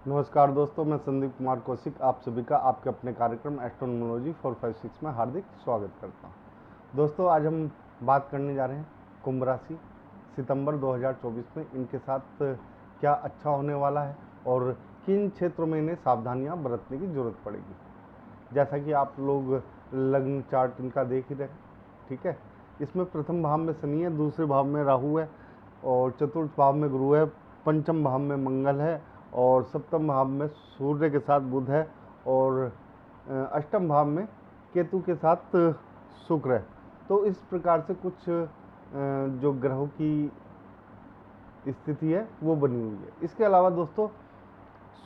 नमस्कार दोस्तों, मैं संदीप कुमार कौशिक आप सभी का आपके अपने कार्यक्रम एस्ट्रोनोमोलॉजी 456 में हार्दिक स्वागत करता हूं। दोस्तों, आज हम बात करने जा रहे हैं कुंभ राशि सितंबर 2024 में इनके साथ क्या अच्छा होने वाला है और किन क्षेत्रों में इन्हें सावधानियां बरतने की ज़रूरत पड़ेगी। जैसा कि आप लोग लग्न चार्ट इनका देख ही रहे हैं, ठीक है। इसमें प्रथम भाव में शनि है, दूसरे भाव में राहु है और चतुर्थ भाव में गुरु है, पंचम भाव में मंगल है और सप्तम भाव में सूर्य के साथ बुध है और अष्टम भाव में केतु के साथ शुक्र है। तो इस प्रकार से कुछ जो ग्रहों की स्थिति है वो बनी हुई है। इसके अलावा दोस्तों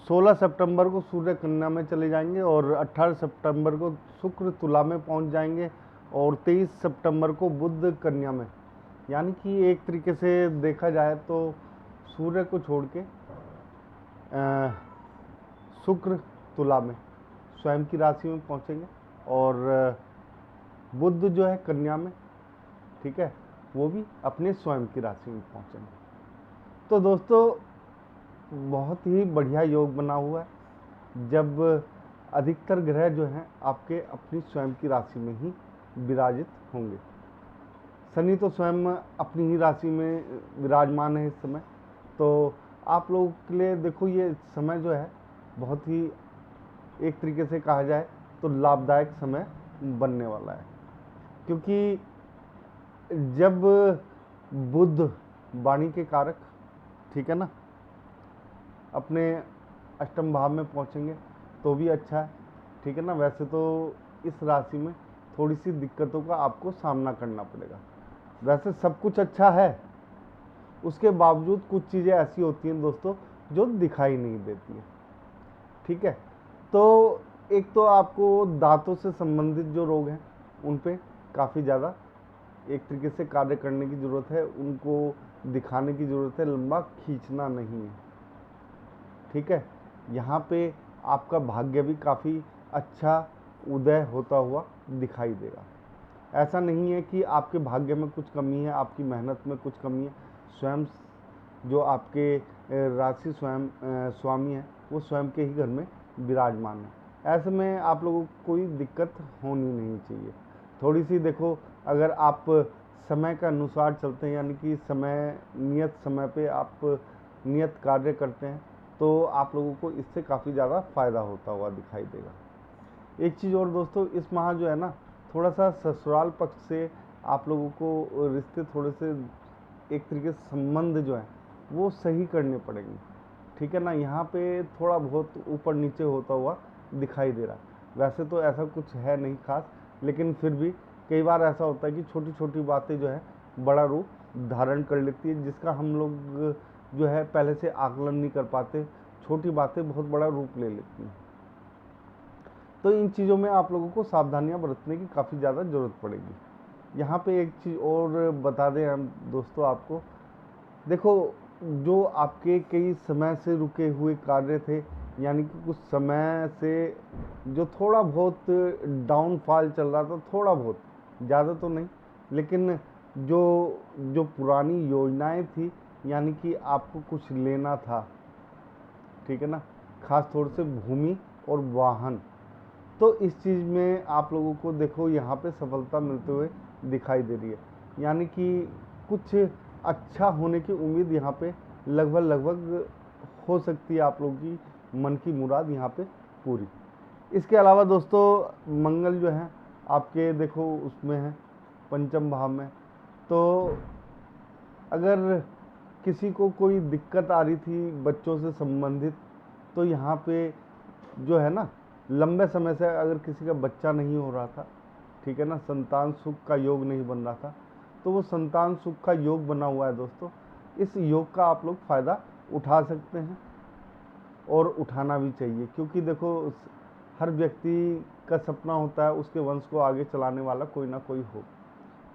16 सितंबर को सूर्य कन्या में चले जाएंगे और 18 सितंबर को शुक्र तुला में पहुंच जाएंगे और 23 सितंबर को बुध कन्या में। यानी कि एक तरीके से देखा जाए तो सूर्य को छोड़ के शुक्र तुला में स्वयं की राशि में पहुंचेंगे और बुध जो है कन्या में, ठीक है, वो भी अपने स्वयं की राशि में पहुंचेंगे। तो दोस्तों बहुत ही बढ़िया योग बना हुआ है जब अधिकतर ग्रह जो हैं आपके अपनी स्वयं की राशि में ही विराजित होंगे। शनि तो स्वयं अपनी ही राशि में विराजमान है इस समय। तो आप लोगों के लिए देखो ये समय जो है बहुत ही एक तरीके से कहा जाए तो लाभदायक समय बनने वाला है, क्योंकि जब बुध वाणी के कारक, ठीक है ना, अपने अष्टम भाव में पहुंचेंगे तो भी अच्छा है, ठीक है ना। वैसे तो इस राशि में थोड़ी सी दिक्कतों का आपको सामना करना पड़ेगा। वैसे सब कुछ अच्छा है, उसके बावजूद कुछ चीज़ें ऐसी होती हैं दोस्तों जो दिखाई नहीं देती है, ठीक है। तो एक तो आपको दांतों से संबंधित जो रोग हैं उन पे काफ़ी ज़्यादा एक तरीके से कार्य करने की ज़रूरत है, उनको दिखाने की ज़रूरत है, लंबा खींचना नहीं है, ठीक है। यहाँ पे आपका भाग्य भी काफ़ी अच्छा उदय होता हुआ दिखाई देगा। ऐसा नहीं है कि आपके भाग्य में कुछ कमी है, आपकी मेहनत में कुछ कमी है। स्वयं जो आपके राशि स्वयं स्वामी है वो स्वयं के ही घर में विराजमान है। ऐसे में आप लोगों को कोई दिक्कत होनी नहीं चाहिए। थोड़ी सी देखो, अगर आप समय के अनुसार चलते हैं, यानी कि नियत समय पे आप नियत कार्य करते हैं, तो आप लोगों को इससे काफ़ी ज़्यादा फ़ायदा होता हुआ दिखाई देगा। एक चीज़ और दोस्तों, इस माह जो है ना, थोड़ा सा ससुराल पक्ष से आप लोगों को रिश्ते थोड़े से एक तरीके से संबंध जो है वो सही करने पड़ेंगे, ठीक है ना। यहाँ पे थोड़ा बहुत ऊपर नीचे होता हुआ दिखाई दे रहा है। वैसे तो ऐसा कुछ है नहीं खास, लेकिन फिर भी कई बार ऐसा होता है कि छोटी छोटी बातें जो है बड़ा रूप धारण कर लेती है, जिसका हम लोग जो है पहले से आकलन नहीं कर पाते। छोटी बातें बहुत बड़ा रूप ले लेती हैं। तो इन चीज़ों में आप लोगों को सावधानियां बरतने की काफ़ी ज़्यादा ज़रूरत पड़ेगी। यहाँ पे एक चीज़ और बता दें हम दोस्तों आपको, देखो जो आपके कई समय से रुके हुए कार्य थे, यानी कि कुछ समय से जो थोड़ा बहुत डाउनफॉल चल रहा था, थोड़ा बहुत, ज़्यादा तो नहीं, लेकिन जो जो पुरानी योजनाएं थी, यानी कि आपको कुछ लेना था, ठीक है ना, खास तौर से भूमि और वाहन, तो इस चीज़ में आप लोगों को देखो यहाँ पे सफलता मिलते हुए दिखाई दे रही है। यानी कि कुछ अच्छा होने की उम्मीद यहाँ पे लगभग हो सकती है, आप लोगों की मन की मुराद यहाँ पे पूरी। इसके अलावा दोस्तों मंगल जो है आपके देखो उसमें है पंचम भाव में। तो अगर किसी को कोई दिक्कत आ रही थी बच्चों से संबंधित, तो यहाँ पे जो है ना, लंबे समय से अगर किसी का बच्चा नहीं हो रहा था, ठीक है ना, संतान सुख का योग नहीं बन रहा था, तो वो संतान सुख का योग बना हुआ है दोस्तों। इस योग का आप लोग फ़ायदा उठा सकते हैं और उठाना भी चाहिए, क्योंकि देखो हर व्यक्ति का सपना होता है उसके वंश को आगे चलाने वाला कोई ना कोई हो,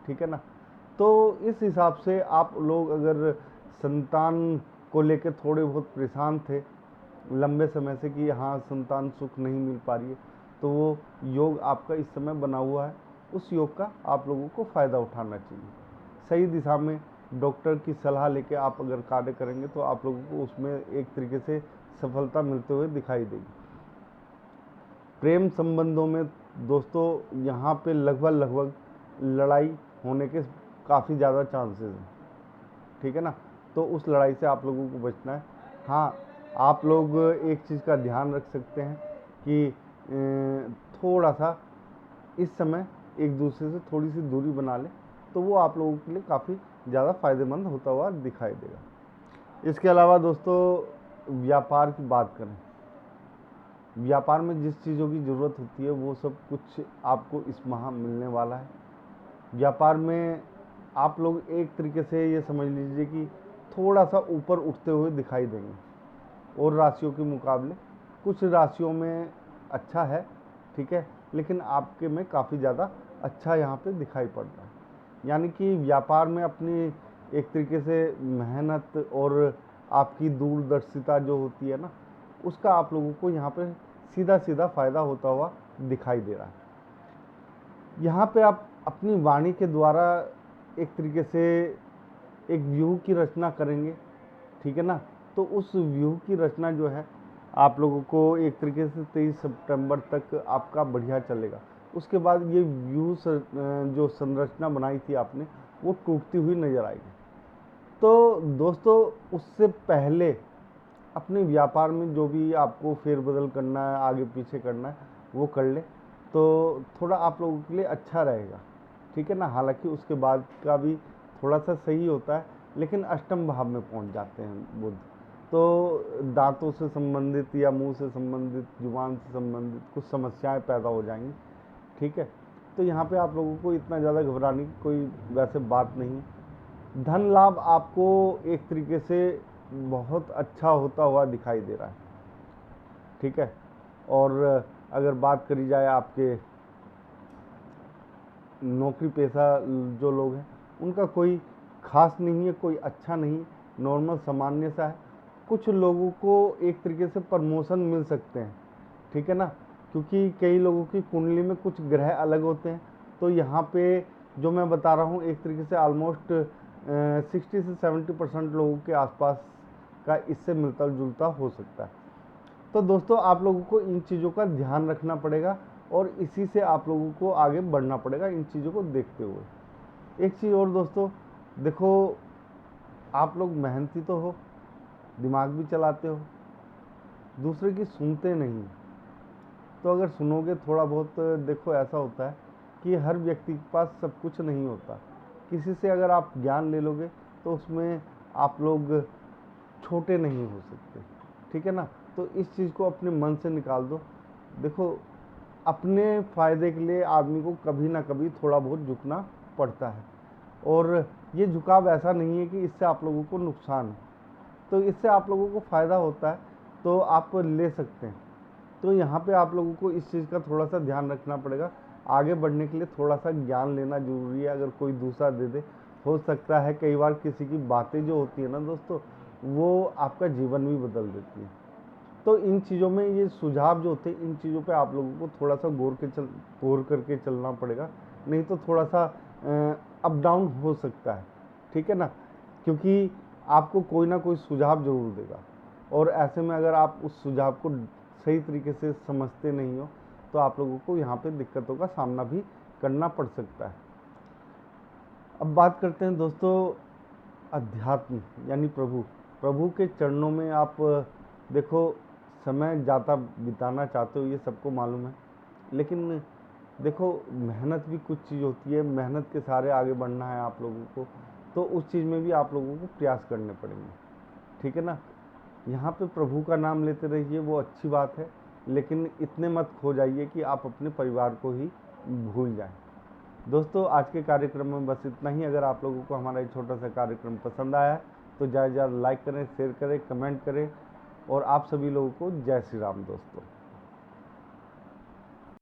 ठीक है ना। तो इस हिसाब से आप लोग अगर संतान को लेकर थोड़े बहुत परेशान थे लंबे समय से कि हाँ संतान सुख नहीं मिल पा रही है, तो वो योग आपका इस समय बना हुआ है, उस योग का आप लोगों को फ़ायदा उठाना चाहिए। सही दिशा में डॉक्टर की सलाह लेके आप अगर कार्य करेंगे तो आप लोगों को उसमें एक तरीके से सफलता मिलते हुए दिखाई देगी। प्रेम संबंधों में दोस्तों यहाँ पे लगभग लड़ाई होने के काफ़ी ज़्यादा चांसेस हैं, ठीक है ना। तो उस लड़ाई से आप लोगों को बचना है। हाँ, आप लोग एक चीज़ का ध्यान रख सकते हैं कि थोड़ा सा इस समय एक दूसरे से थोड़ी सी दूरी बना लें, तो वो आप लोगों के लिए काफ़ी ज़्यादा फ़ायदेमंद होता हुआ दिखाई देगा। इसके अलावा दोस्तों व्यापार की बात करें, व्यापार में जिस चीज़ों की ज़रूरत होती है वो सब कुछ आपको इस माह मिलने वाला है। व्यापार में आप लोग एक तरीके से ये समझ लीजिए कि थोड़ा सा ऊपर उठते हुए दिखाई देंगे और राशियों के मुकाबले। कुछ राशियों में अच्छा है, ठीक है, लेकिन आपके में काफ़ी ज़्यादा अच्छा यहाँ पे दिखाई पड़ रहा है। यानी कि व्यापार में अपनी एक तरीके से मेहनत और आपकी दूरदर्शिता जो होती है ना, उसका आप लोगों को यहाँ पे सीधा सीधा फ़ायदा होता हुआ दिखाई दे रहा है। यहाँ पे आप अपनी वाणी के द्वारा एक तरीके से एक व्यूह की रचना करेंगे, ठीक है ना। तो उस व्यूह की रचना जो है आप लोगों को एक तरीके से 23 सितंबर तक आपका बढ़िया चलेगा। उसके बाद ये व्यूह जो संरचना बनाई थी आपने, वो टूटती हुई नज़र आएगी। तो दोस्तों उससे पहले अपने व्यापार में जो भी आपको फेरबदल करना है, आगे पीछे करना है, वो कर ले तो थोड़ा आप लोगों के लिए अच्छा रहेगा, ठीक है ना। हालांकि उसके बाद का भी थोड़ा सा सही होता है, लेकिन अष्टम भाव में पहुंच जाते हैं बुध, तो दांतों से संबंधित या मुंह से संबंधित, जुबान से संबंधित कुछ समस्याएं पैदा हो जाएंगी, ठीक है। तो यहाँ पे आप लोगों को इतना ज़्यादा घबराने की कोई वैसे बात नहीं। धन लाभ आपको एक तरीके से बहुत अच्छा होता हुआ दिखाई दे रहा है, ठीक है। और अगर बात करी जाए आपके नौकरी पेशा जो लोग हैं, उनका कोई खास नहीं है, कोई अच्छा नहीं, नॉर्मल सामान्य सा है। कुछ लोगों को एक तरीके से प्रमोशन मिल सकते हैं, ठीक है ना, क्योंकि कई लोगों की कुंडली में कुछ ग्रह अलग होते हैं। तो यहाँ पे जो मैं बता रहा हूँ एक तरीके से ऑलमोस्ट 60 से 70% लोगों के आसपास का इससे मिलता जुलता हो सकता है। तो दोस्तों आप लोगों को इन चीज़ों का ध्यान रखना पड़ेगा और इसी से आप लोगों को आगे बढ़ना पड़ेगा, इन चीज़ों को देखते हुए। एक चीज़ और दोस्तों, देखो आप लोग मेहनती तो हो, दिमाग भी चलाते हो, दूसरे की सुनते नहीं। तो अगर सुनोगे थोड़ा बहुत, देखो ऐसा होता है कि हर व्यक्ति के पास सब कुछ नहीं होता। किसी से अगर आप ज्ञान ले लोगे तो उसमें आप लोग छोटे नहीं हो सकते, ठीक है ना। तो इस चीज़ को अपने मन से निकाल दो। देखो अपने फ़ायदे के लिए आदमी को कभी ना कभी थोड़ा बहुत झुकना पड़ता है, और ये झुकाव ऐसा नहीं है कि इससे आप लोगों को नुकसान है। तो इससे आप लोगों को फ़ायदा होता है तो आप ले सकते हैं। तो यहाँ पे आप लोगों को इस चीज़ का थोड़ा सा ध्यान रखना पड़ेगा। आगे बढ़ने के लिए थोड़ा सा ज्ञान लेना ज़रूरी है। अगर कोई दूसरा दे दे, हो सकता है कई बार किसी की बातें जो होती है ना दोस्तों, वो आपका जीवन भी बदल देती है। तो इन चीज़ों में ये सुझाव जो होते हैं, इन चीज़ों पे आप लोगों को थोड़ा सा गौर करके चलना पड़ेगा, नहीं तो थोड़ा सा अप डाउन हो सकता है, ठीक है ना। क्योंकि आपको कोई ना कोई सुझाव ज़रूर देगा, और ऐसे में अगर आप उस सुझाव को सही तरीके से समझते नहीं हो तो आप लोगों को यहाँ पे दिक्कतों का सामना भी करना पड़ सकता है। अब बात करते हैं दोस्तों अध्यात्म यानी प्रभु के चरणों में आप देखो समय ज़्यादा बिताना चाहते हो, ये सबको मालूम है, लेकिन देखो मेहनत भी कुछ चीज़ होती है, मेहनत के सहारे आगे बढ़ना है आप लोगों को, तो उस चीज़ में भी आप लोगों को प्रयास करने पड़ेंगे, ठीक है ना। यहाँ पे प्रभु का नाम लेते रहिए, वो अच्छी बात है, लेकिन इतने मत खो जाइए कि आप अपने परिवार को ही भूल जाएं। दोस्तों आज के कार्यक्रम में बस इतना ही। अगर आप लोगों को हमारा ये छोटा सा कार्यक्रम पसंद आया है तो ज़्यादा से ज़्यादा लाइक करें, शेयर करें, कमेंट करें, और आप सभी लोगों को जय श्री राम दोस्तों।